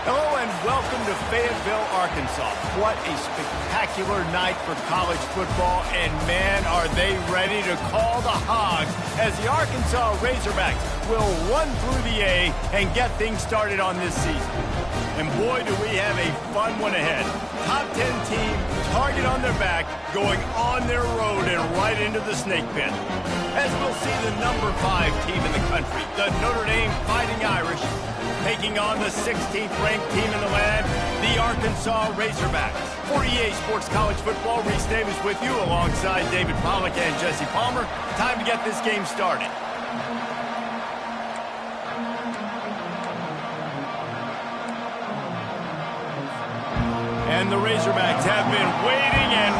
Hello and welcome to Fayetteville, Arkansas. What a spectacular night for college football, and man, are they ready to call the Hogs as the Arkansas Razorbacks will run through the A and get things started on this season. And boy, do we have a fun one ahead. Top 10 team, target on their back, going on their road and right into the snake pit. As we'll see the number 5 team in the country, the Notre Dame Fighting Irish, taking on the 16th ranked team in the land, the Arkansas Razorbacks. For EA Sports College Football, Reese Davis with you alongside David Pollack and Jesse Palmer. Time to get this game started. And the Razorbacks have been waiting, and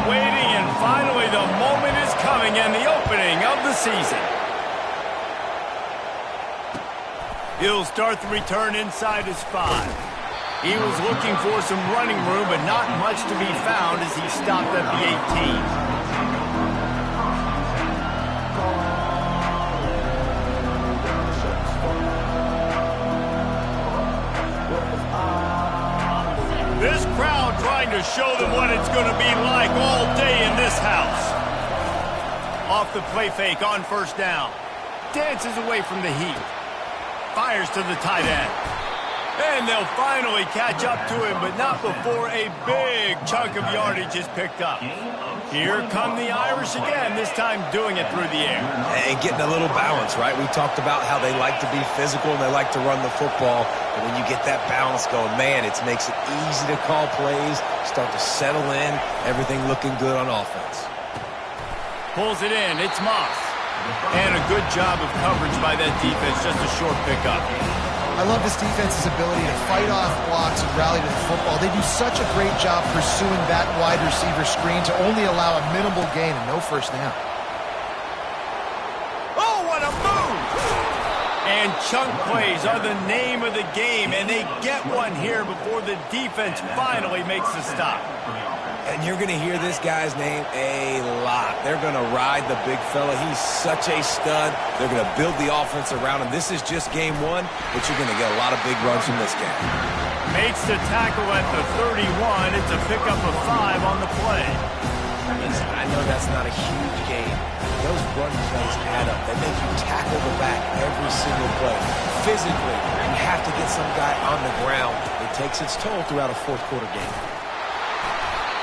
finally the moment is coming and the opening of the season. He'll start the return inside his 5. He was looking for some running room, but not much to be found as he stopped at the 18. This crowd trying to show them what it's going to be like all day in this house. Off the play fake on first down. Dances away from the heat. Fires to the tight end. And they'll finally catch up to him, but not before a big chunk of yardage is picked up. Here come the Irish again, this time doing it through the air. And getting a little balance, right? We talked about how they like to be physical and they like to run the football. But when you get that balance going, man, it makes it easy to call plays, start to settle in, everything looking good on offense. Pulls it in, it's Moss. And a good job of coverage by that defense, just a short pickup. I love this defense's ability to fight off blocks and rally to the football. They do such a great job pursuing that wide receiver screen to only allow a minimal gain and no first down. Oh, what a move! And chunk plays are the name of the game, and they get one here before the defense finally makes the stop. And you're going to hear this guy's name a lot. They're going to ride the big fella. He's such a stud. They're going to build the offense around him. This is just game 1, but you're going to get a lot of big runs from this guy. Makes the tackle at the 31. It's a pickup of 5 on the play. Listen, I know that's not a huge game. Those run plays add up. They make you tackle the back every single play. Physically, you have to get some guy on the ground. It takes its toll throughout a fourth-quarter game.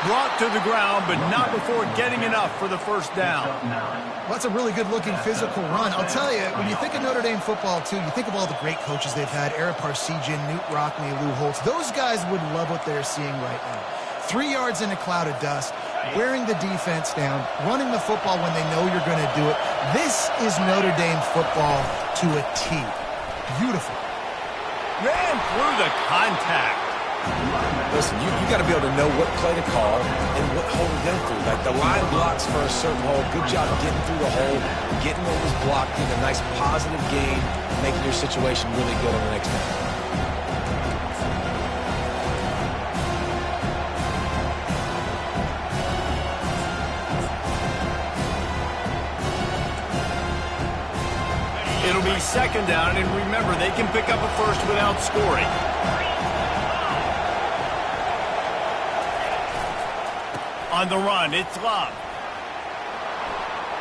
Brought to the ground, but not before getting enough for the first down. Well, that's a really good-looking physical run. I'll tell you, when you think of Notre Dame football, too, you think of all the great coaches they've had, Ara Parseghian, Newt Rockne, Lou Holtz. Those guys would love what they're seeing right now. 3 yards in a cloud of dust, wearing the defense down, running the football when they know you're going to do it. This is Notre Dame football to a T. Beautiful. Ran through the contact. Listen, you got to be able to know what play to call and what hole to go through. Like the line blocks for a certain hole. Good job getting through the hole, getting what was blocked in a nice positive gain, making your situation really good on the next down. It'll be second down, and remember, they can pick up a first without scoring. On the run, it's Love.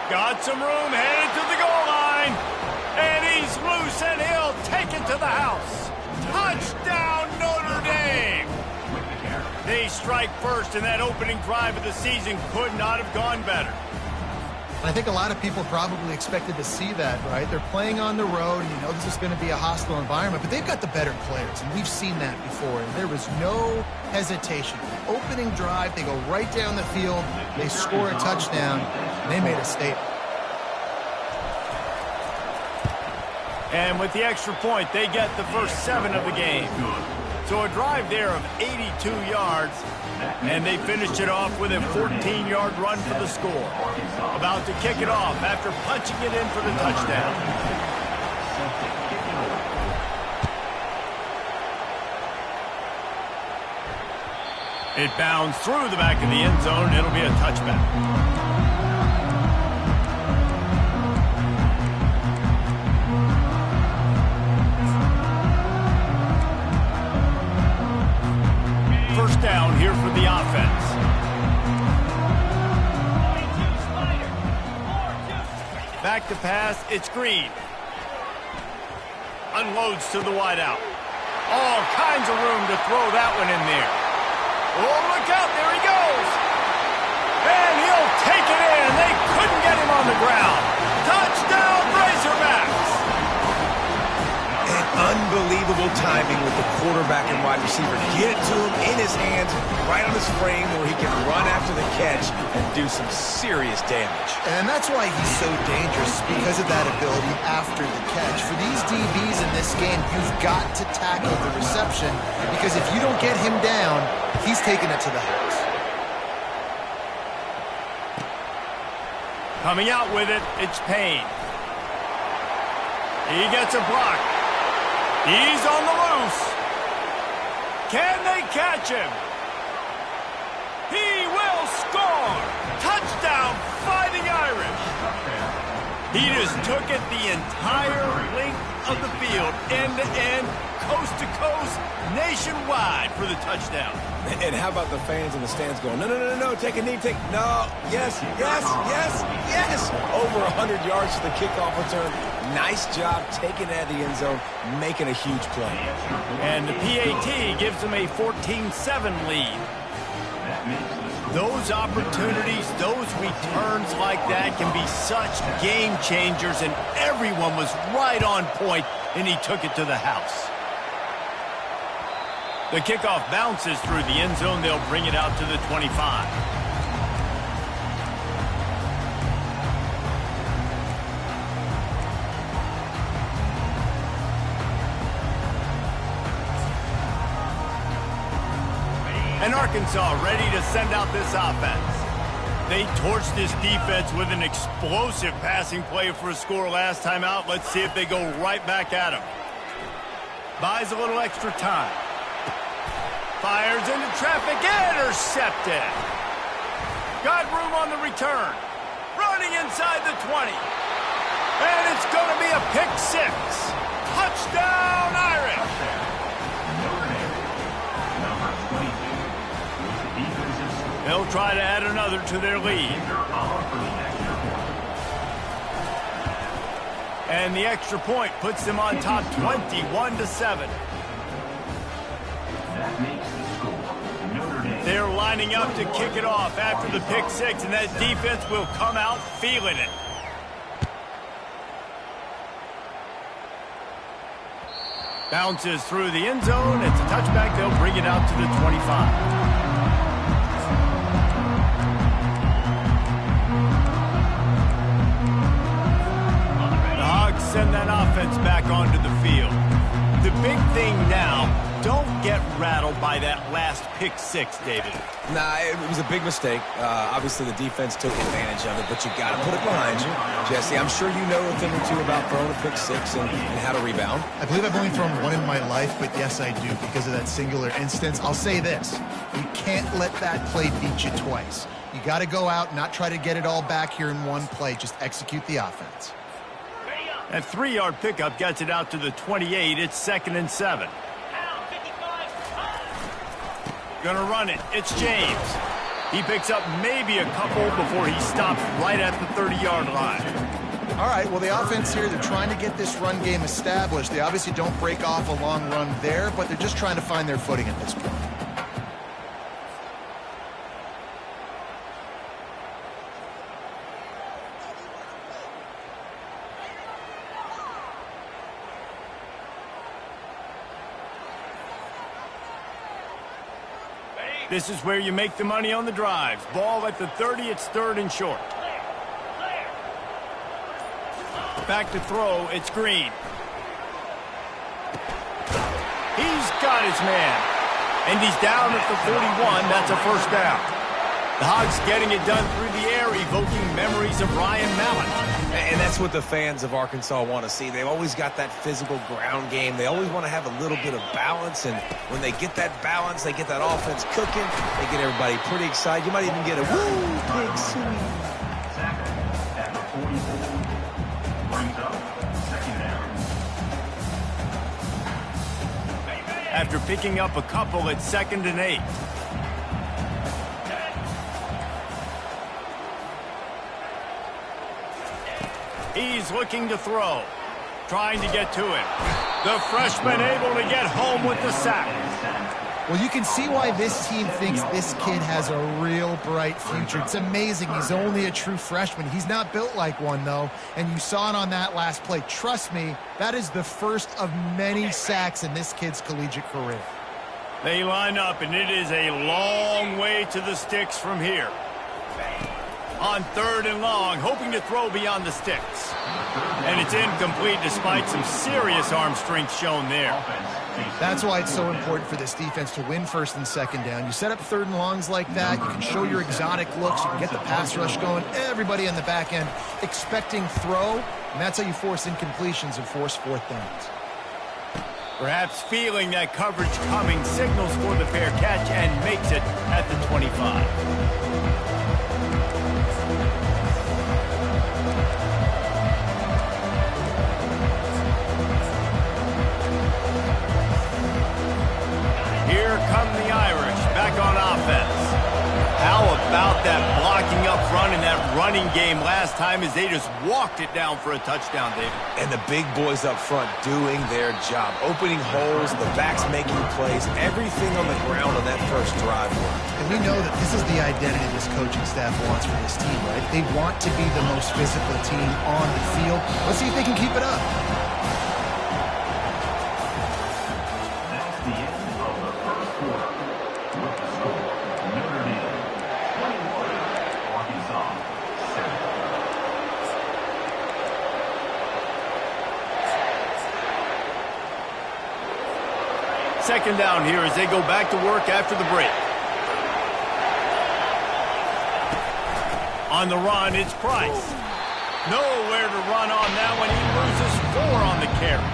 Got some room, headed to the goal line. And he's loose, and he'll take it to the house. Touchdown, Notre Dame! They strike first, and that opening drive of the season could not have gone better. I think a lot of people probably expected to see that, right? They're playing on the road, and you know this is going to be a hostile environment, but they've got the better players, and we've seen that before, and there was no hesitation. Opening drive, they go right down the field, they score a touchdown, and they made a statement. And with the extra point, they get the first 7 of the game. So a drive there of 82 yards, and they finished it off with a 14-yard run for the score. About to kick it off after punching it in for the touchdown. It bounds through the back of the end zone, and it'll be a touchback. Back to pass, it's Green. Unloads to the wideout. All kinds of room to throw that one in there. Oh, look out, there he goes. And he'll take it in. They couldn't get him on the ground. Touchdown, Razorbacks. And unbelievable timing with the quarterback and wide receiver. Get it to him in his hands, right on his frame where he can run after the catch and do some serious damage. And that's why he's so dangerous, because of that ability after the catch. For these DBs in this game, you've got to tackle the reception, because if you don't get him down, he's taking it to the house. Coming out with it, it's Payne. He gets a block. He's on the loose. Can they catch him? He will score! Touchdown, Fighting Irish! He just took it the entire length of the field, end to end, coast to coast, nationwide for the touchdown. And how about the fans in the stands going, no, no, no, no, take a knee, no, yes, yes, yes, yes. Over 100 yards to the kickoff return. Nice job taking it out of the end zone, making a huge play. And the PAT gives them a 14-7 lead. Those opportunities, those returns like that can be such game changers, and everyone was right on point, and he took it to the house. The kickoff bounces through the end zone. They'll bring it out to the 25. And Arkansas ready to send out this offense. They torched this defense with an explosive passing play for a score last time out. Let's see if they go right back at him. Buys a little extra time. Fires into traffic, intercepted. Got room on the return. Running inside the 20. And it's going to be a pick six. Touchdown, Irish. They'll try to add another to their lead. And the extra point puts them on top 21-7. They're lining up to kick it off after the pick six, and that defense will come out feeling it. Bounces through the end zone. It's a touchback. They'll bring it out to the 25. Send that offense back onto the field. The big thing now, don't get rattled by that last pick six, David. Nah, it was a big mistake. Obviously, the defense took advantage of it, but you got to put it behind you. Jesse, I'm sure you know a thing or two about throwing a pick six and how to rebound. I believe I've only thrown one in my life, but yes, I do, because of that singular instance. I'll say this. You can't let that play beat you twice. You got to go out, not try to get it all back here in one play. Just execute the offense. That 3-yard pickup gets it out to the 28. It's 2nd and 7. Gonna run it. It's James. He picks up maybe a couple before he stops right at the 30-yard line. All right, well, the offense here, they're trying to get this run game established. They obviously don't break off a long run there, but they're just trying to find their footing at this point. This is where you make the money on the drives. Ball at the 30, it's 3rd and short. Back to throw, it's Green. He's got his man. And he's down at the 41. That's a first down. The Hogs getting it done through the air, evoking memories of Ryan Mallett. And that's what the fans of Arkansas want to see. They've always got that physical ground game. They always want to have a little bit of balance, and when they get that balance, they get that offense cooking, they get everybody pretty excited. You might even get a woo, big swing. After picking up a couple, it's 2nd and 8. He's looking to throw. Trying to get to him. The freshman able to get home with the sack. Well, you can see why this team thinks this kid has a real bright future. It's amazing. He's only a true freshman. He's not built like one, though, and you saw it on that last play. Trust me, that is the first of many sacks in this kid's collegiate career. They line up, and it is a long way to the sticks from here. On 3rd and long, hoping to throw beyond the sticks. And it's incomplete despite some serious arm strength shown there. That's why it's so important for this defense to win 1st and 2nd down. You set up 3rd and longs like that, you can show your exotic looks, you can get the pass rush going, everybody on the back end expecting throw, and that's how you force incompletions and force 4th downs. Perhaps feeling that coverage coming, signals for the fair catch and makes it at the 25. Here come the Irish back on offense. How about that blocking up front and that running game last time as they just walked it down for a touchdown, David? And the big boys up front doing their job. Opening holes, the backs making plays, everything on the ground on that first drive worked. And we know that this is the identity this coaching staff wants for this team, right? They want to be the most physical team on the field. Let's see if they can keep it up. Second down here as they go back to work after the break. On the run, it's Price. Nowhere to run on that one. He loses 4 on the carry.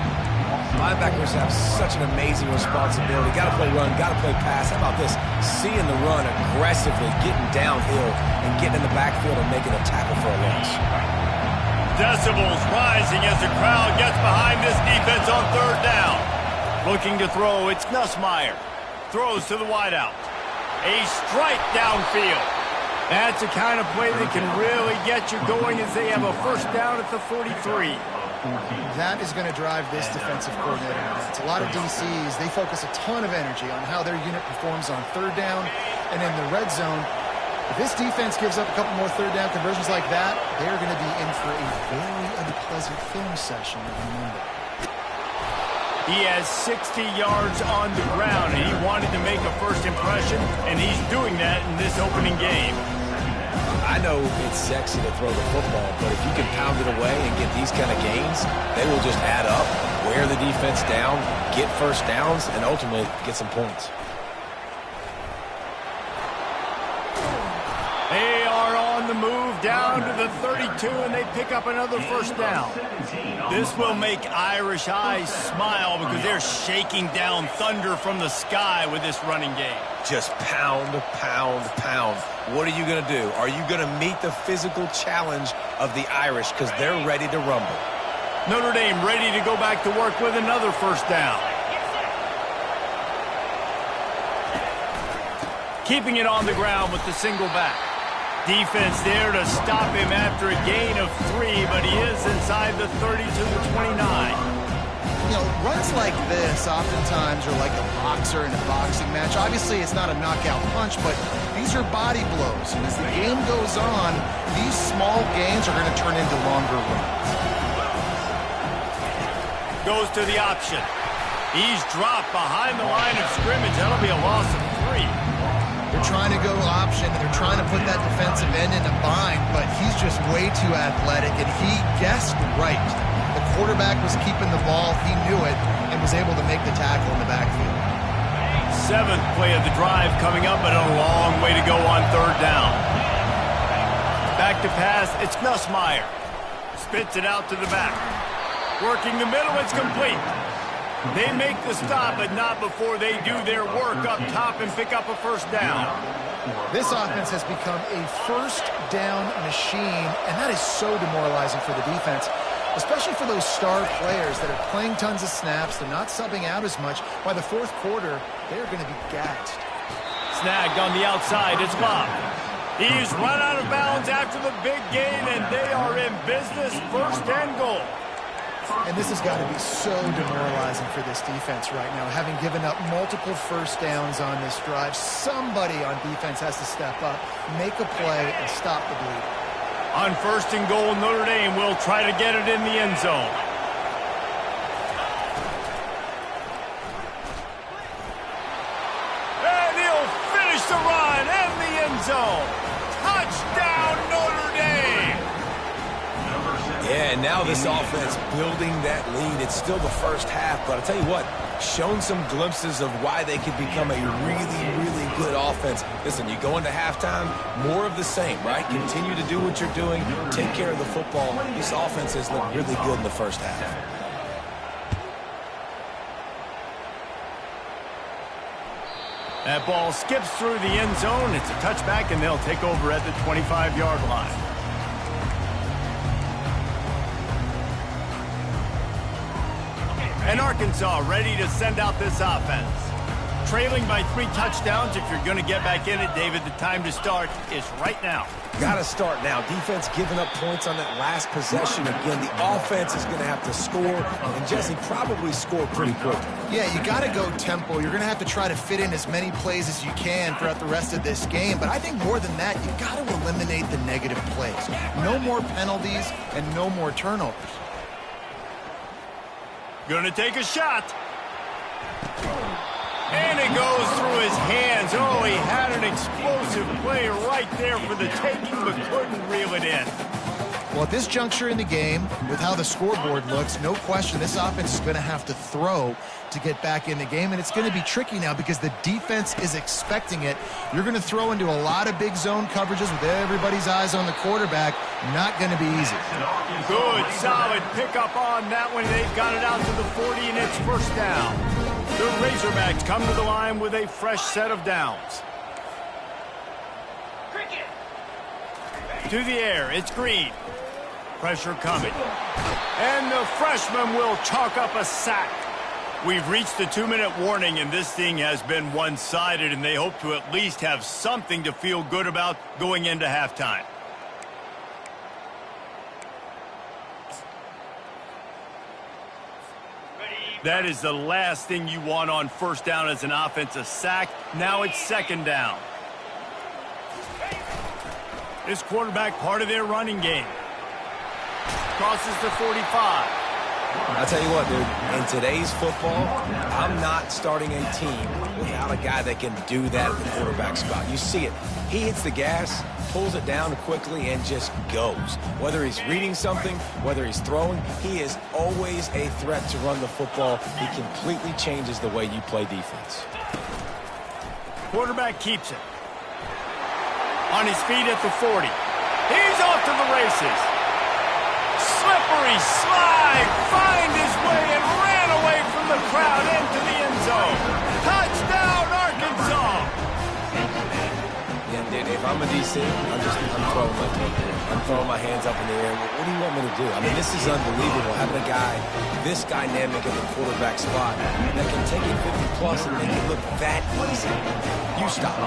Linebackers have such an amazing responsibility. Got to play run, got to play pass. How about this? Seeing the run aggressively, getting downhill, and getting in the backfield and making a tackle for a loss. Decibels rising as the crowd gets behind this defense on 3rd down. Looking to throw, it's Ncaa. Throws to the wideout. A strike downfield. That's the kind of play that can really get you going as they have a 1st down at the 43. That is going to drive this defensive coordinator. It's a lot of DCs. They focus a ton of energy on how their unit performs on 3rd down and in the red zone. If this defense gives up a couple more 3rd down conversions like that, they're going to be in for a very unpleasant film session on Monday. He has 60 yards on the ground, and he wanted to make a first impression, and he's doing that in this opening game. I know it's sexy to throw the football, but if you can pound it away and get these kind of gains, they will just add up, wear the defense down, get 1st downs, and ultimately get some points. They are on the move down to the 32, and they pick up another 1st down. This will make Irish eyes smile because they're shaking down thunder from the sky with this running game. Just pound, pound, pound. What are you going to do? Are you going to meet the physical challenge of the Irish because they're ready to rumble? Notre Dame ready to go back to work with another 1st down. Keeping it on the ground with the single back. Defense there to stop him after a gain of 3, but he is inside the 30 to the 29. You know, runs like this oftentimes are like a boxer in a boxing match. Obviously, it's not a knockout punch, but these are body blows. And as the game goes on, these small gains are going to turn into longer runs. Goes to the option. He's dropped behind the line of scrimmage. That'll be a loss of 3. They're trying to go option, and they're trying to put that defensive end in a bind, but he's just way too athletic, and he guessed right. The quarterback was keeping the ball. He knew it and was able to make the tackle in the backfield. 7th play of the drive coming up, but a long way to go on 3rd down. Back to pass, it's Ncaa. Spits it out to the back. Working the middle, it's complete. They make the stop, but not before they do their work up top and pick up a 1st down. This offense has become a 1st down machine, and that is so demoralizing for the defense, especially for those star players that are playing tons of snaps. They're not subbing out as much. By the 4th quarter, they're going to be gassed. Snagged on the outside, it's Bob. He's run out of bounds after the big gain, and they are in business, 1st and goal. And this has got to be so demoralizing for this defense right now. Having given up multiple first downs on this drive, somebody on defense has to step up, make a play, and stop the bleed. On 1st and goal, Notre Dame will try to get it in the end zone. And he'll finish the run in the end zone. Touchdown, Notre Dame! Yeah, and now this offense building that lead. It's still the first half, but I'll tell you what, shown some glimpses of why they could become a really, really good offense. Listen, you go into halftime, more of the same, right? Continue to do what you're doing, take care of the football. This offense has looked really good in the first half. That ball skips through the end zone. It's a touchback, and they'll take over at the 25-yard line. And Arkansas ready to send out this offense. Trailing by 3 touchdowns. If you're going to get back in it, David, the time to start is right now. Got to start now. Defense giving up points on that last possession. Again, the offense is going to have to score, and Jesse probably score pretty quickly. Yeah, you got to go tempo. You're going to have to try to fit in as many plays as you can throughout the rest of this game. But I think more than that, you got to eliminate the negative plays. No more penalties and no more turnovers. Gonna take a shot. And it goes through his hands. Oh, he had an explosive play right there for the taking, but couldn't reel it in. Well, at this juncture in the game, with how the scoreboard looks, no question this offense is going to have to throw to get back in the game, and it's going to be tricky now because the defense is expecting it. You're going to throw into a lot of big zone coverages with everybody's eyes on the quarterback. Not going to be easy. Good, solid pickup on that one. They've got it out to the 40, and it's 1st down. The Razorbacks come to the line with a fresh set of downs. To the air, it's Green. Pressure coming. And the freshman will chalk up a sack. We've reached the 2-minute warning, and this thing has been one-sided, and they hope to at least have something to feel good about going into halftime. That is the last thing you want on 1st down as an offensive sack. Now it's 2nd down. This quarterback part of their running game. Crosses the 45. I'll tell you what, dude, in today's football, I'm not starting a team without a guy that can do that at the quarterback spot. You see it. He hits the gas, pulls it down quickly, and just goes. Whether he's reading something, whether he's throwing, he is always a threat to run the football. He completely changes the way you play defense. Quarterback keeps it. On his feet at the 40. He's off to the races. Slippery slide, find his way and ran away from the crowd into the end zone. Touchdown, Arkansas! Yeah, dude, if I'm a DC, I'm throwing my hands up in the air. What do you want me to do? I mean, this is unbelievable, having a guy this dynamic at the quarterback spot that can take it 50-plus and make it look that easy. You stop.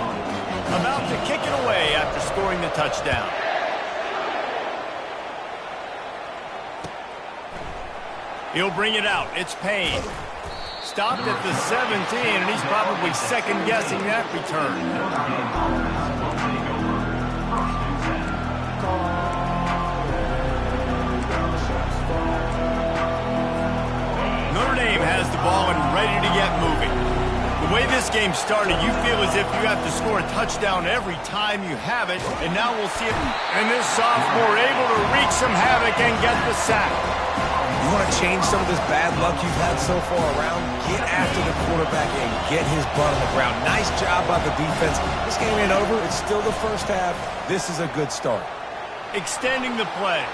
About to kick it away after scoring the touchdown. He'll bring it out. It's Payne. Stopped at the 17, and he's probably second-guessing that return. Notre Dame has the ball and ready to get moving. The way this game started, you feel as if you have to score a touchdown every time you have it, and now we'll see it. And this sophomore able to wreak some havoc and get the sack. You want to change some of this bad luck you've had so far around? Get after the quarterback and get his butt on the ground. Nice job by the defense. This game ain't over. It's still the first half. This is a good start. Extending the play.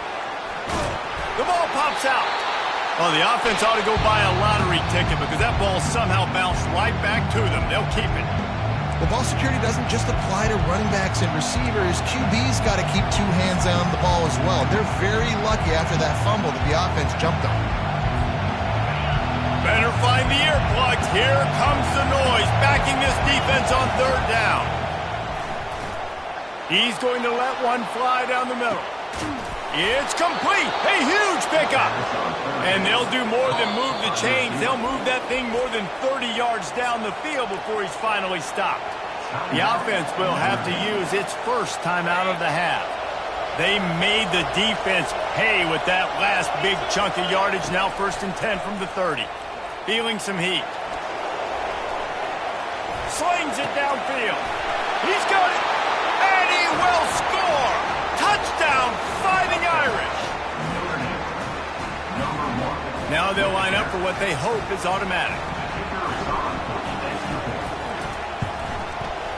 The ball pops out. Oh, the offense ought to go buy a lottery ticket because that ball somehow bounced right back to them. They'll keep it. Well, ball security doesn't just apply to running backs and receivers. QB's got to keep 2 hands on the ball as well. They're very lucky after that fumble that the offense jumped on. Better find the earplugs. Here comes the noise, backing this defense on 3rd down. He's going to let one fly down the middle. It's complete. A huge pickup. And they'll do more than move the chains. They'll move that thing more than 30 yards down the field before he's finally stopped. The offense will have to use its first time out of the half. They made the defense pay with that last big chunk of yardage. Now 1st and 10 from the 30. Feeling some heat. Slings it downfield. He's got it. And he will score. Touchdown, Fighting Irish. Now they'll line up for what they hope is automatic.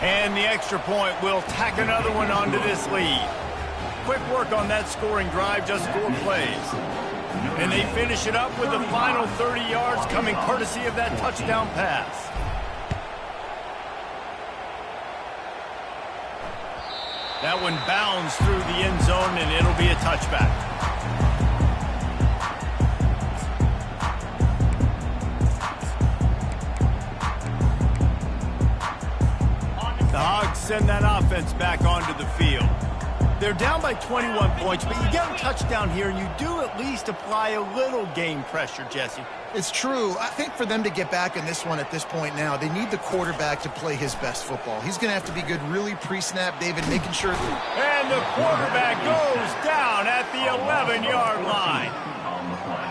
And the extra point will tack another one onto this lead. Quick work on that scoring drive, just 4 plays. And they finish it up with the final 30 yards coming courtesy of that touchdown pass. That one bounds through the end zone, and it'll be a touchback. The Hogs send that offense back onto the field. They're down by 21 points, but you get a touchdown here, and you do at least apply a little game pressure, Jesse. It's true. I think for them to get back in this one at this point now, they need the quarterback to play his best football. He's going to have to be good really pre-snap, David, making sure. And the quarterback goes down at the 11-yard line.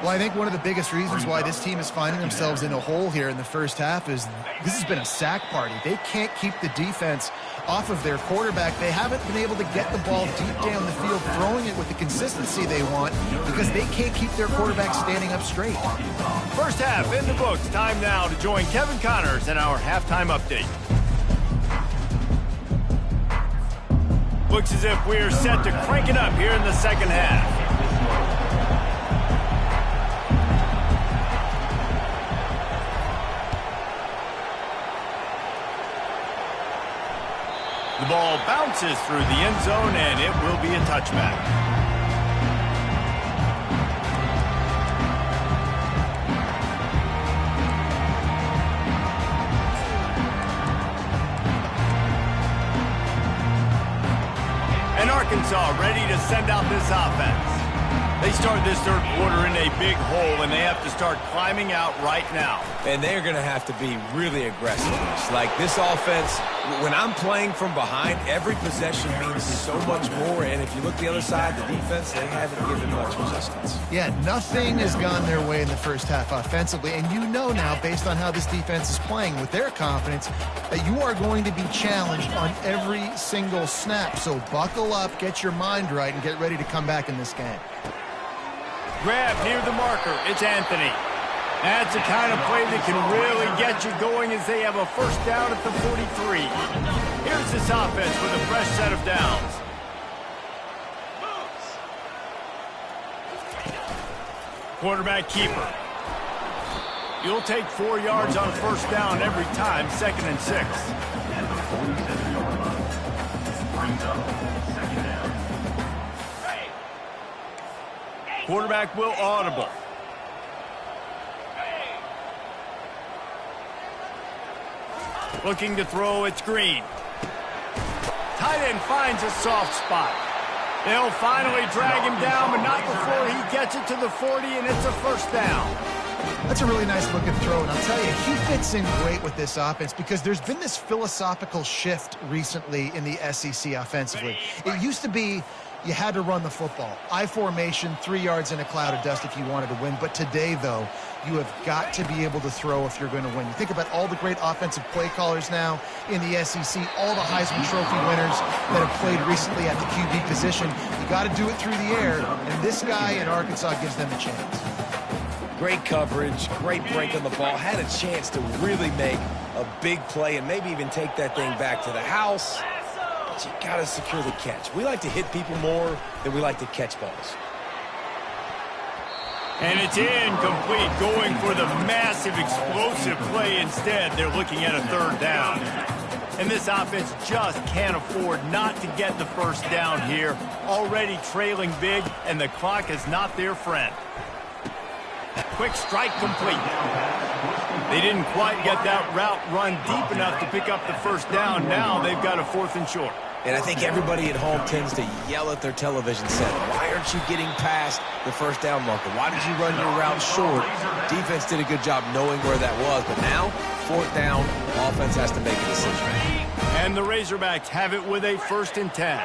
Well, I think one of the biggest reasons why this team is finding themselves in a hole here in the first half is this has been a sack party. They can't keep the defense off of their quarterback. They haven't been able to get the ball deep down the field, throwing it with the consistency they want because they can't keep their quarterback standing up straight. First half in the books. Time now to join Kevin Connors in our halftime update. Looks as if we're set to crank it up here in the second half. The ball bounces through the end zone, and it will be a touchback. And Arkansas ready to send out this offense. They start this third quarter in a big hole, and they have to start climbing out right now. And they're going to have to be really aggressive. Like this offense, when I'm playing from behind, every possession means so much more. And if you look the other side, the defense, they haven't given much resistance. Yeah, nothing has gone their way in the first half offensively. And you know now, based on how this defense is playing with their confidence, that you are going to be challenged on every single snap. So buckle up, get your mind right, and get ready to come back in this game. Grab near the marker. It's Anthony. That's the kind of play that can really get you going as they have a first down at the 43. Here's this offense with a fresh set of downs. Quarterback keeper. You'll take 4 yards on first down every time, 2nd and 6. Quarterback will audible. Looking to throw, it's Green. Tight end finds a soft spot. They'll finally drag him down, but not before he gets it to the 40, and it's a first down. That's a really nice looking throw, and I'll tell you, he fits in great with this offense because there's been this philosophical shift recently in the SEC offensively. It used to be you had to run the football. I formation, 3 yards in a cloud of dust if you wanted to win. But today, though, you have got to be able to throw if you're going to win. You think about all the great offensive play callers now in the SEC, all the Heisman Trophy winners that have played recently at the QB position. You got to do it through the air, and this guy in Arkansas gives them a chance. Great coverage, great break on the ball, had a chance to really make a big play and maybe even take that thing back to the house. But you got to secure the catch. We like to hit people more than we like to catch balls. And it's incomplete, going for the massive explosive play instead. They're looking at a third down. And this offense just can't afford not to get the first down here. Already trailing big, and the clock is not their friend. Quick strike complete. They didn't quite get that route run deep enough to pick up the first down. Now they've got a 4th and short. And I think everybody at home tends to yell at their television set. Why aren't you getting past the first down marker? Why did you run your route short? Defense did a good job knowing where that was. But now, fourth down, offense has to make a decision. And the Razorbacks have it with a 1st and 10.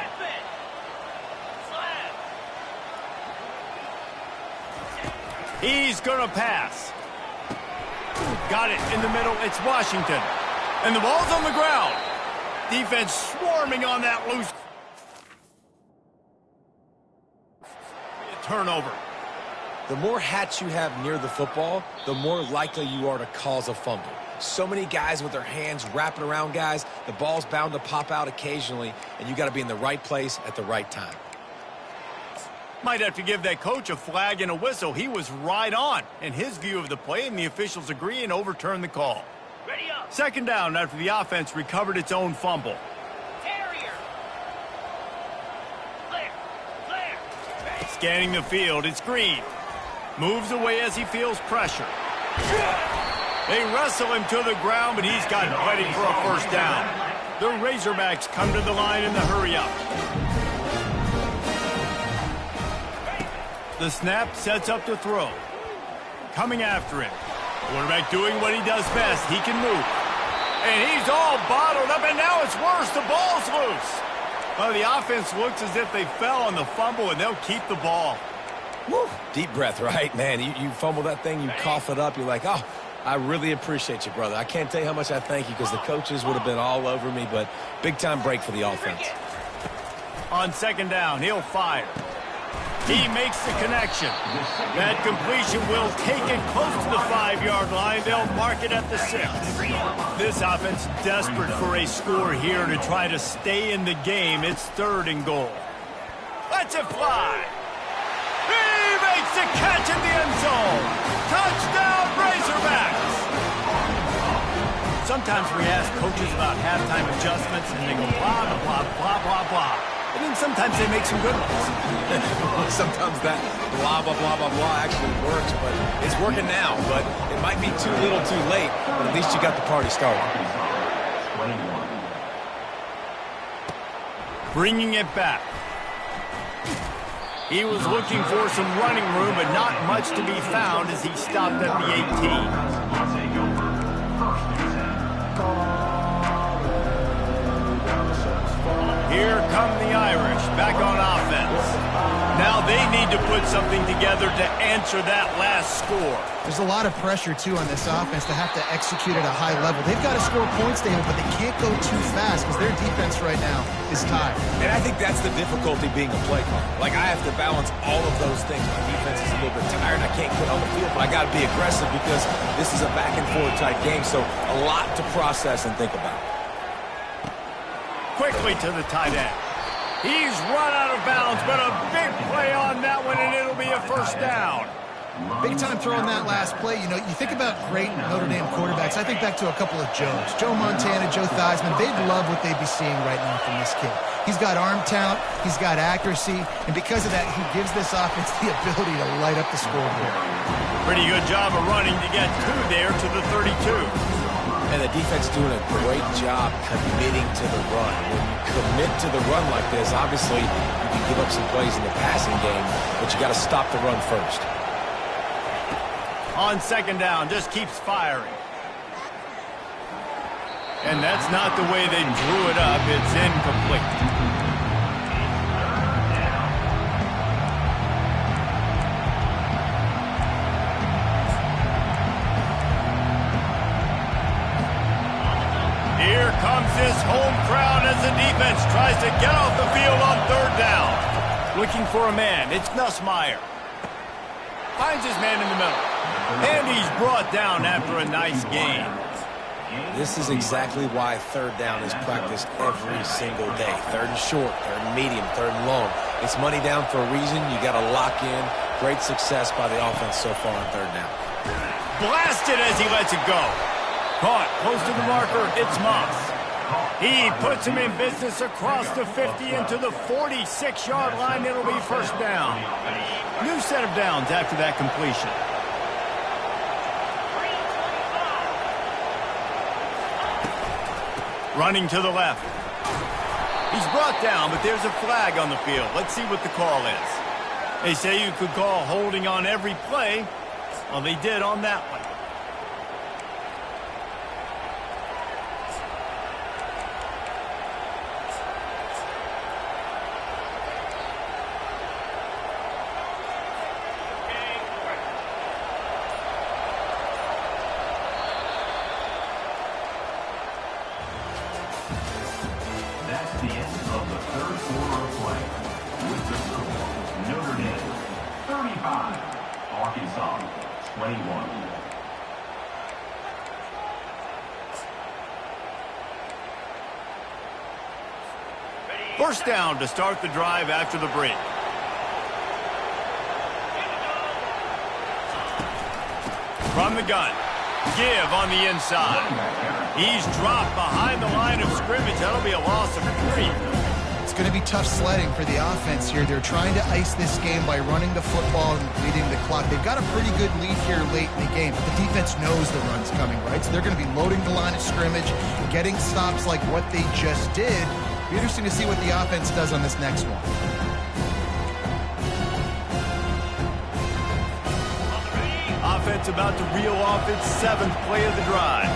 He's going to pass. Got it in the middle. It's Washington. And the ball's on the ground. Defense swarming on that loose. Turnover. The more hats you have near the football, the more likely you are to cause a fumble. So many guys with their hands wrapping around guys. The ball's bound to pop out occasionally, and you got to be in the right place at the right time. Might have to give that coach a flag and a whistle. He was right on in his view of the play, and the officials agree and overturn the call. 2nd down after the offense recovered its own fumble. Scanning the field, it's Green. Moves away as he feels pressure. They wrestle him to the ground, but he's got plenty for a 1st down. The Razorbacks come to the line in the hurry-up. The snap sets up to throw. Coming after him. Quarterback doing what he does best. He can move. And he's all bottled up, and now it's worse. The ball's loose. Well, the offense looks as if they fell on the fumble, and they'll keep the ball. Woo. Deep breath, right? Man, you fumble that thing, you cough it up, you're like, oh, I really appreciate you, brother. I can't tell you how much I thank you because the coaches would have been all over me, but big-time break for the offense. On 2nd down, he'll fire. He makes the connection. That completion will take it close to the 5-yard line. They'll mark it at the 6. This offense desperate for a score here to try to stay in the game. It's 3rd and goal. Let's it fly. He makes the catch in the end zone. Touchdown, Razorbacks. Sometimes we ask coaches about halftime adjustments, and they go blah, blah, blah, blah, blah. And then sometimes they make some good ones. Sometimes that blah, blah, blah, blah, blah actually works, but it's working now. But it might be too little too late, but at least you got the party started. Bringing it back. He was looking for some running room, but not much to be found as he stopped at the 18. Here come the Irish, back on offense. Now they need to put something together to answer that last score. There's a lot of pressure, too, on this offense to have to execute at a high level. They've got to score points, David, but they can't go too fast because their defense right now is tired. And I think that's the difficulty being a play caller. Like, I have to balance all of those things. My defense is a little bit tired. I can't quit on the field, but I got to be aggressive because this is a back-and-forth type game, so a lot to process and think about. Quickly to the tight end. He's run out of bounds, but a big play on that one, and it'll be a 1st down. Big time throw on that last play. You know, you think about great Notre Dame quarterbacks. I think back to a couple of Joes. Joe Montana, Joe Theismann. They'd love what they'd be seeing right now from this kid. He's got arm talent. He's got accuracy. And because of that, he gives this offense the ability to light up the scoreboard. Pretty good job of running to get 2 there to the 32. And the defense doing a great job committing to the run. When you commit to the run like this, obviously you can give up some plays in the passing game, but you got to stop the run first. On 2nd down, just keeps firing. And that's not the way they drew it up. It's incomplete. Here comes this home crowd as the defense tries to get off the field on 3rd down. Looking for a man. It's Nussmeier. Finds his man in the middle. And he's brought down after a nice gain. This is exactly why 3rd down is practiced every single day. 3rd and short, 3rd and medium, 3rd and long. It's money down for a reason. You got to lock in. Great success by the offense so far on 3rd down. Blasted as he lets it go. Caught close to the marker, it's Moss. He puts him in business across the 50 into the 46-yard line. It'll be 1st down. New set of downs after that completion. Running to the left. He's brought down, but there's a flag on the field. Let's see what the call is. They say you could call holding on every play. Well, they did on that one. That's the end of the third quarter of play. With the score, Notre Dame 35, Arkansas 21. First down to start the drive after the break. From the gun. Give on the inside. He's dropped behind the line of scrimmage. That'll be a loss of 3. It's going to be tough sledding for the offense here. They're trying to ice this game by running the football and leading the clock. They've got a pretty good lead here late in the game, but the defense knows the run's coming, right? So they're going to be loading the line of scrimmage, getting stops like what they just did. It'll be interesting to see what the offense does on this next one. Offense about to reel off its 7th play of the drive.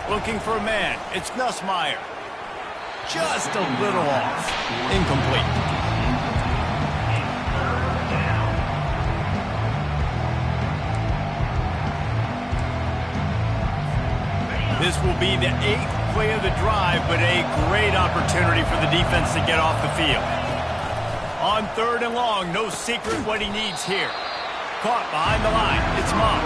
Looking for a man. It's Nussmeier. Just a little off. Incomplete. This will be the 8th play of the drive, but a great opportunity for the defense to get off the field. On 3rd and long, no secret what he needs here. Caught behind the line. It's Moss.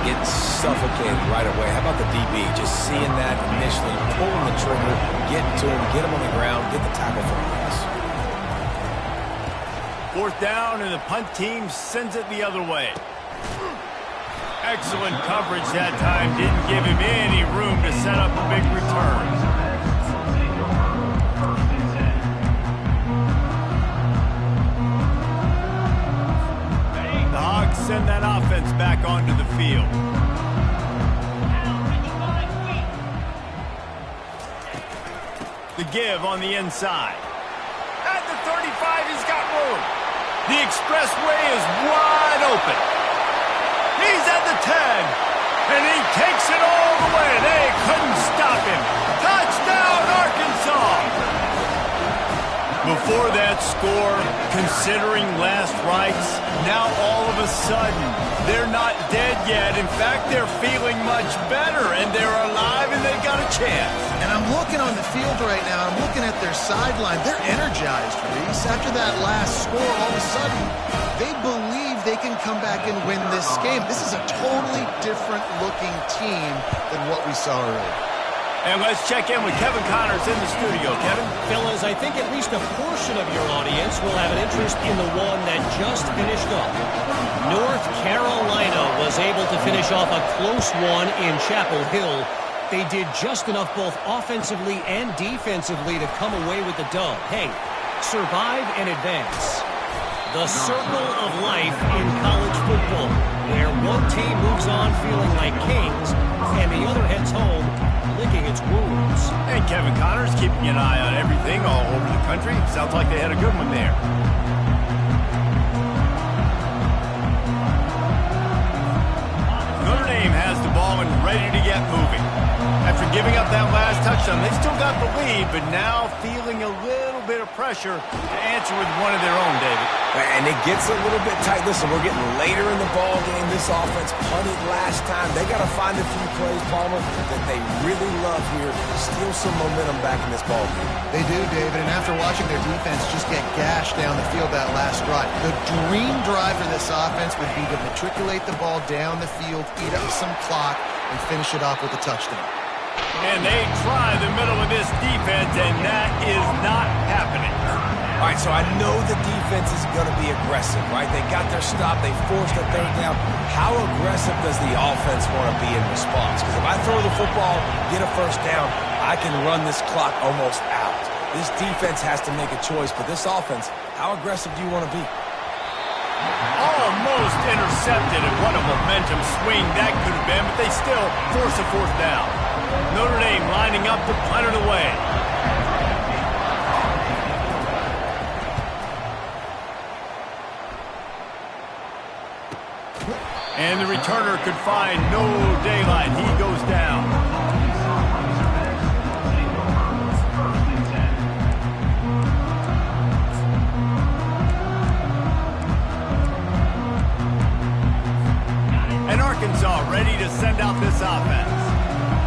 Getting suffocated right away. How about the DB? Just seeing that initially, pulling the trigger, getting to him, get him on the ground, get the tackle for a loss. 4th down, and the punt team sends it the other way. Excellent coverage that time. Didn't give him any room to set up a big return. Send that offense back onto the field. The give on the inside. At the 35, he's got room. The expressway is wide open. He's at the 10, and he takes it all the way. They couldn't stop him. Touchdown, Arkansas! Before that score, considering last rites, now all of a sudden, they're not dead yet. In fact, they're feeling much better, and they're alive, and they've got a chance. And I'm looking on the field right now. I'm looking at their sideline. They're energized, Reese. After that last score, all of a sudden, they believe they can come back and win this game. This is a totally different-looking team than what we saw earlier. And let's check in with Kevin Connors in the studio. Kevin? Fellas, I think at least a portion of your audience will have an interest in the one that just finished up. North Carolina was able to finish off a close one in Chapel Hill. They did just enough both offensively and defensively to come away with the dub. Hey, survive and advance. The circle of life in college football, where one team moves on feeling like kings and the other heads home licking its wounds. And Kevin Connors keeping an eye on everything all over the country. Sounds like they had a good one there. Notre Dame has the ball and ready to get moving. After giving up that last touchdown, they still got the lead, but now feeling a little bit of pressure to answer with one of their own, David. And it gets a little bit tight. Listen, we're getting later in the ball game. This offense punted last time. They got to find a few plays, Palmer, that they really love here. Steal some momentum back in this ball game. They do, David, and after watching their defense just get gashed down the field that last drive, the dream drive for this offense would be to matriculate the ball down the field, eat up some clock, and finish it off with a touchdown. And they try the middle of this defense, and that is not happening. All right, so I know the defense is going to be aggressive, right? They got their stop. They forced a 3rd down. How aggressive does the offense want to be in response? Because if I throw the football, get a 1st down, I can run this clock almost out. This defense has to make a choice, but this offense, how aggressive do you want to be? Almost intercepted, and what a momentum swing that could have been, but they still force a 4th down. Notre Dame lining up to punt it away. And the returner could find no daylight. He goes down. And Arkansas ready to send out this offense.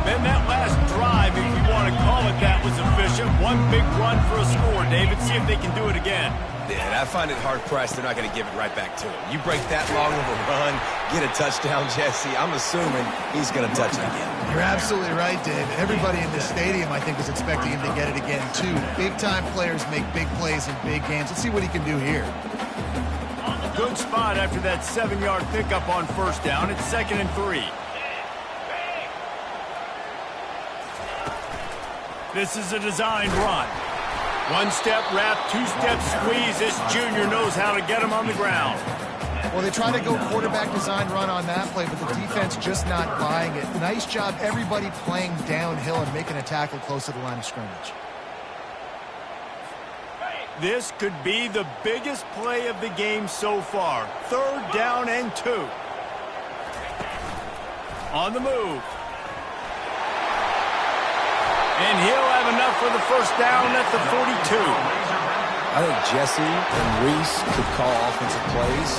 Then that last drive, if you want to call it that, was efficient. One big run for a score, David. See if they can do it again. Yeah, and I find it hard-pressed they're not going to give it right back to him. You break that long of a run, get a touchdown, Jesse, I'm assuming he's going to touch it again. You're absolutely right, Dave. Everybody in this stadium, I think, was expecting him to get it again, too. Big-time players make big plays in big games. Let's see what he can do here. Good spot after that 7-yard pickup on first down. It's 2nd and 3. This is a designed run. One-step wrap, two-step squeeze. This junior knows how to get him on the ground. Well, they try to go quarterback design run on that play, but the defense just not buying it. Nice job, everybody playing downhill and making a tackle close to the line of scrimmage. This could be the biggest play of the game so far. 3rd down and 2. On the move. And he'll have enough for the first down at the 42. I think Jesse and Reese could call offensive plays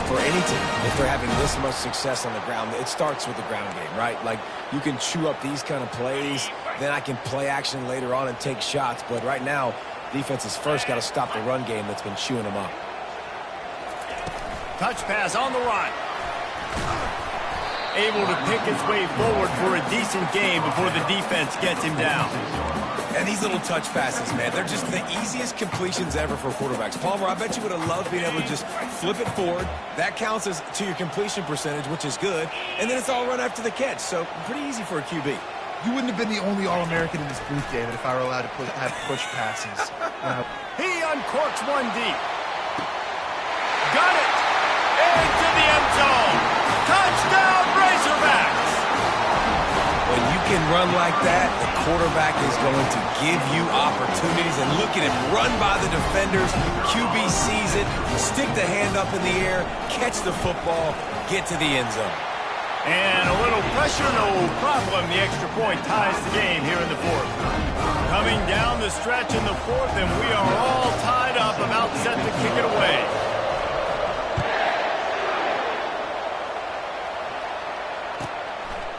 for any team. If they're having this much success on the ground, it starts with the ground game, right? Like, you can chew up these kind of plays, then I can play action later on and take shots. But right now, defense has first got to stop the run game that's been chewing them up. Touch pass on the run. Able to pick his way forward for a decent game before the defense gets him down. And these little touch passes, man, they're just the easiest completions ever for quarterbacks. Palmer, I bet you would have loved being able to just flip it forward. That counts as to your completion percentage, which is good. And then it's all run after the catch, so pretty easy for a QB. You wouldn't have been the only All-American in this booth, David, if I were allowed to have push passes. He uncorks one deep. Got it! Into the end zone! Touchdown, Razorbacks! When you can run like that, the quarterback is going to give you opportunities. And look at him run by the defenders. QB sees it, stick the hand up in the air, catch the football, get to the end zone. And a little pressure, no problem. The extra point ties the game here in the 4th. Coming down the stretch in the 4th, and we are all tied up, about set to kick it away.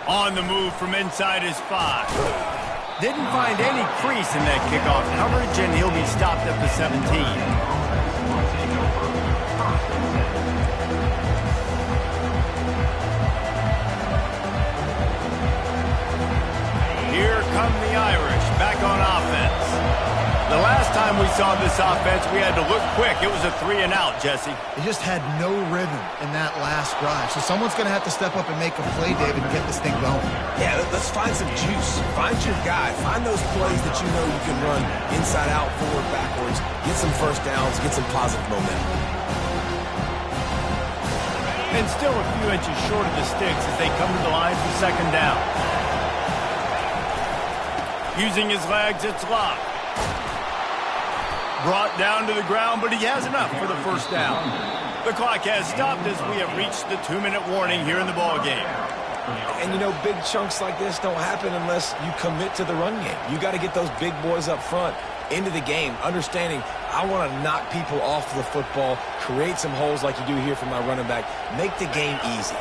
On the move from inside his 5. Didn't find any crease in that kickoff coverage, and he'll be stopped at the 17. Here come the Irish, back on offense. The last time we saw this offense, we had to look quick. It was a 3-and-out, Jesse. They just had no rhythm in that last drive. So someone's going to have to step up and make a play, David, and get this thing going. Yeah, let's find some juice. Find your guy. Find those plays that you know you can run inside out, forward, backwards. Get some first downs. Get some positive momentum. And still a few inches short of the sticks as they come to the line for 2nd down. Using his legs, it's locked. Brought down to the ground, but he has enough for the first down. The clock has stopped as we have reached the 2-minute warning here in the ballgame. And, you know, big chunks like this don't happen unless you commit to the run game. You got to get those big boys up front into the game, understanding I want to knock people off the football, create some holes like you do here for my running back, make the game easy.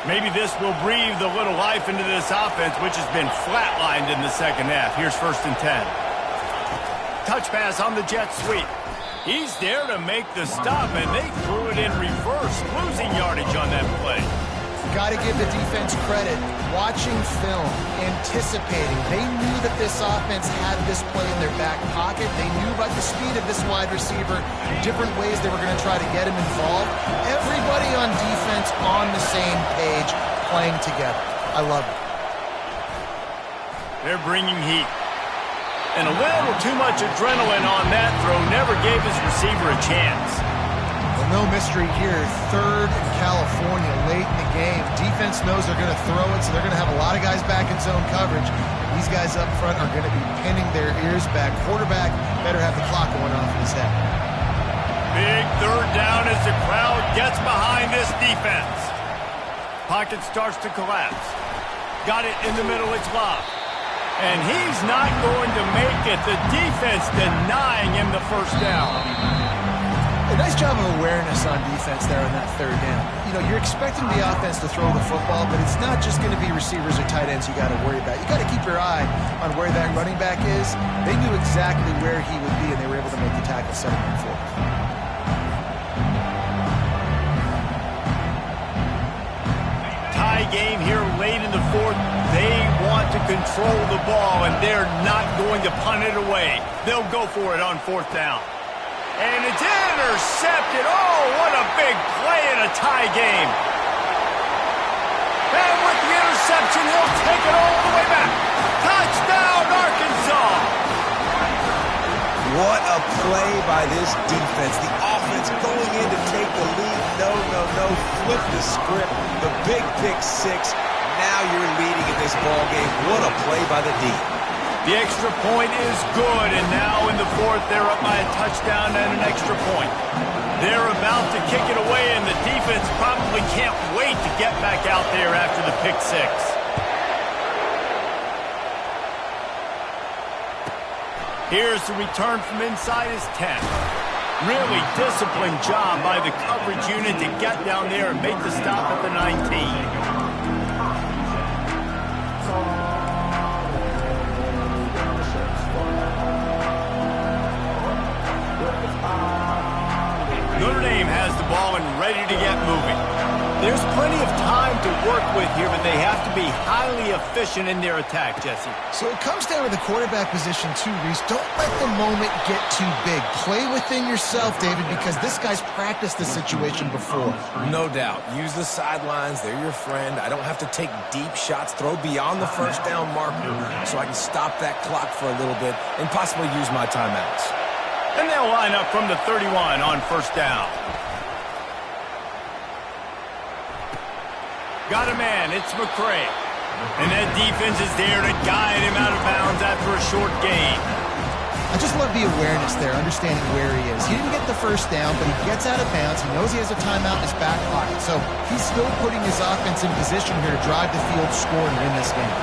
Maybe this will breathe a little life into this offense, which has been flatlined in the 2nd half. Here's 1st and 10. Touch pass on the jet sweep. He's there to make the stop, and they threw it in reverse, losing yardage on that play. Got to give the defense credit. Watching film, anticipating. They knew that this offense had this play in their back pocket. They knew about the speed of this wide receiver, different ways they were going to try to get him involved. Everybody on defense on the same page, playing together. I love it. They're bringing heat. And a little too much adrenaline on that throw never gave his receiver a chance. Well, no mystery here. 3rd in California, late in the game. Defense knows they're going to throw it, so they're going to have a lot of guys back in zone coverage. These guys up front are going to be pinning their ears back. Quarterback better have the clock going off in his head. Big third down as the crowd gets behind this defense. Pocket starts to collapse. Got it in the middle, it's Love. And he's not going to make it. The defense denying him the first down. A nice job of awareness on defense there on that third down. You know, you're expecting the offense to throw the football, but it's not just going to be receivers or tight ends you got to worry about. You got to keep your eye on where that running back is. They knew exactly where he would be, and they were able to make the tackle 7 and 4. Tie game here late in the fourth. They want to control the ball, and they're not going to punt it away. They'll go for it on fourth down. And it's intercepted. Oh, what a big play in a tie game. And with the interception, he'll take it all the way back. Touchdown, Arkansas. What a play by this defense. The offense going in to take the lead. No. Flip the script. The big pick six. Now you're leading in this ball game. What a play by the D. The extra point is good, and now in the fourth, they're up by a touchdown and an extra point. They're about to kick it away, and the defense probably can't wait to get back out there after the pick six. Here's the return from inside his 10. Really disciplined job by the coverage unit to get down there and make the stop at the 19. Notre Dame has the ball and ready to get moving. There's plenty of time to work with here, but they have to be highly efficient in their attack, Jesse. So it comes down to the quarterback position too, Reese. Don't let the moment get too big. Play within yourself, David, because this guy's practiced this situation before. No doubt. Use the sidelines. They're your friend. I don't have to take deep shots, throw beyond the first down marker so I can stop that clock for a little bit and possibly use my timeouts. And they'll line up from the 31 on first down. Got a man, it's McCray. And that defense is there to guide him out of bounds after a short gain. I just love the awareness there, understanding where he is. He didn't get the first down, but he gets out of bounds. He knows he has a timeout in his back pocket. So he's still putting his offense in position here to drive the field, score, and win this game.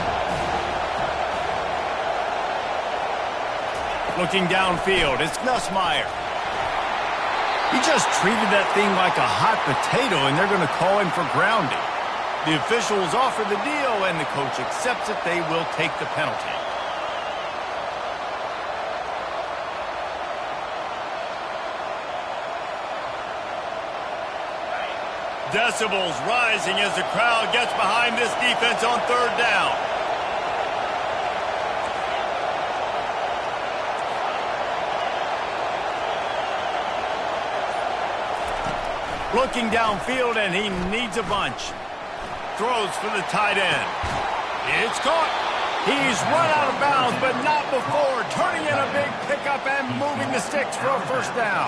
Looking downfield, it's Nussmeier. He just treated that thing like a hot potato, and they're going to call him for grounding. The officials offer the deal, and the coach accepts it. They will take the penalty. Decibels rising as the crowd gets behind this defense on third down. Looking downfield, and he needs a bunch. Throws for the tight end. It's caught. He's run out of bounds, but not before. Turning in a big pickup and moving the sticks for a first down.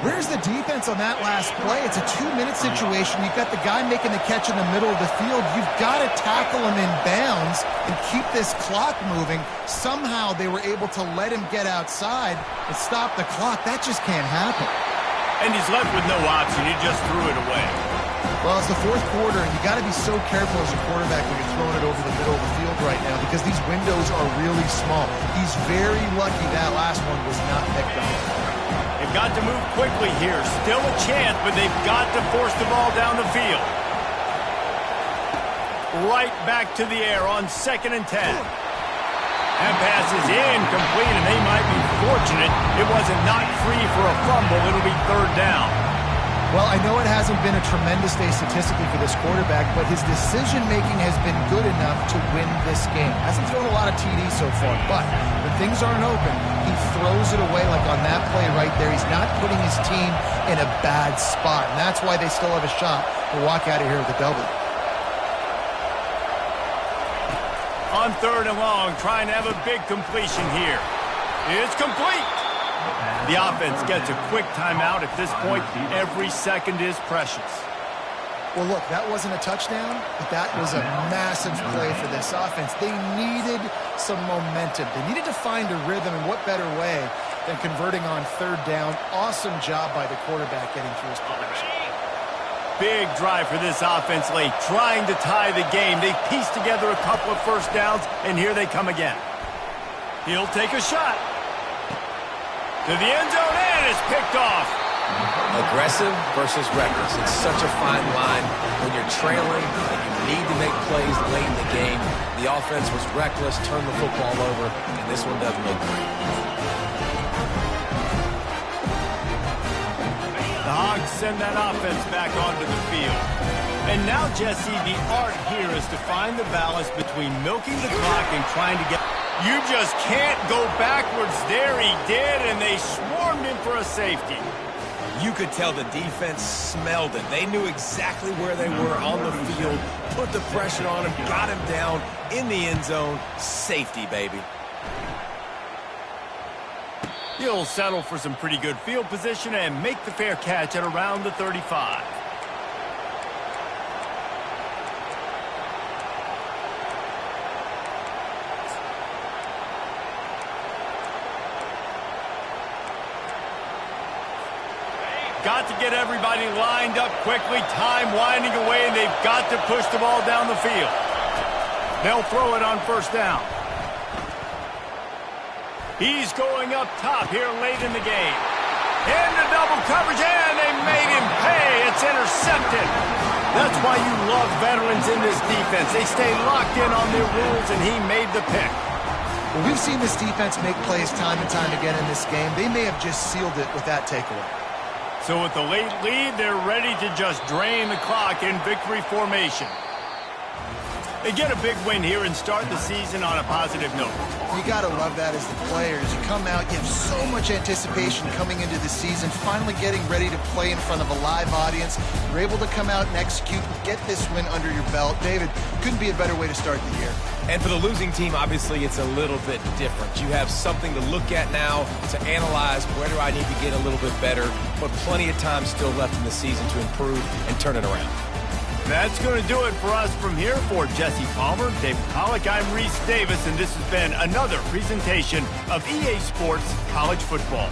Where's the defense on that last play? It's a 2-minute situation. You've got the guy making the catch in the middle of the field. You've got to tackle him in bounds and keep this clock moving. Somehow they were able to let him get outside and stop the clock. That just can't happen. And he's left with no option. He just threw it away. Well, it's the fourth quarter, and you got to be so careful as a quarterback when you're throwing it over the middle of the field right now because these windows are really small. He's very lucky that last one was not picked up. They've got to move quickly here. Still a chance, but they've got to force the ball down the field. Right back to the air on 2nd and 10. That pass is incomplete, and they might be fortunate it wasn't knocked free for a fumble. It'll be third down. Well, I know it hasn't been a tremendous day statistically for this quarterback, but his decision-making has been good enough to win this game. Hasn't thrown a lot of TDs so far, but when things aren't open, he throws it away like on that play right there. He's not putting his team in a bad spot, and that's why they still have a shot to walk out of here with a W. On third and long, trying to have a big completion here. It's complete. The offense gets a quick timeout. At this point, every second is precious. Well, look, that wasn't a touchdown, but that was a massive play for this offense. They needed some momentum. They needed to find a rhythm, and what better way than converting on third down. Awesome job by the quarterback getting through his progression. Big drive for this offense late, trying to tie the game. They pieced together a couple of first downs, and here they come again. He'll take a shot. To the end zone, and it's picked off. Aggressive versus reckless. It's such a fine line when you're trailing and you need to make plays late in the game. The offense was reckless, turned the football over, and this one doesn't look great. The Hogs send that offense back onto the field. And now, Jesse, the art here is to find the balance between milking the clock and trying to get... You just can't go backwards there. He did, and they swarmed him for a safety. You could tell the defense smelled it. They knew exactly where they were on the field, put the pressure on him, got him down in the end zone. Safety, baby. He'll settle for some pretty good field position and make the fair catch at around the 35. Got to get everybody lined up quickly. Time winding away, and they've got to push the ball down the field. They'll throw it on first down. He's going up top here late in the game. Into double coverage, and they made him pay. It's intercepted. That's why you love veterans in this defense. They stay locked in on their rules, and he made the pick. Well, we've seen this defense make plays time and time again in this game. They may have just sealed it with that takeaway. So with the late lead, they're ready to just drain the clock in victory formation. They get a big win here and start the season on a positive note. You got to love that as the players. You come out, you have so much anticipation coming into the season, finally getting ready to play in front of a live audience. You're able to come out and execute and get this win under your belt. David, couldn't be a better way to start the year. And for the losing team, obviously, it's a little bit different. You have something to look at now, to analyze where do I need to get a little bit better, but plenty of time still left in the season to improve and turn it around. That's going to do it for us from here. For Jesse Palmer, David Pollack, I'm Reese Davis, and this has been another presentation of EA Sports College Football.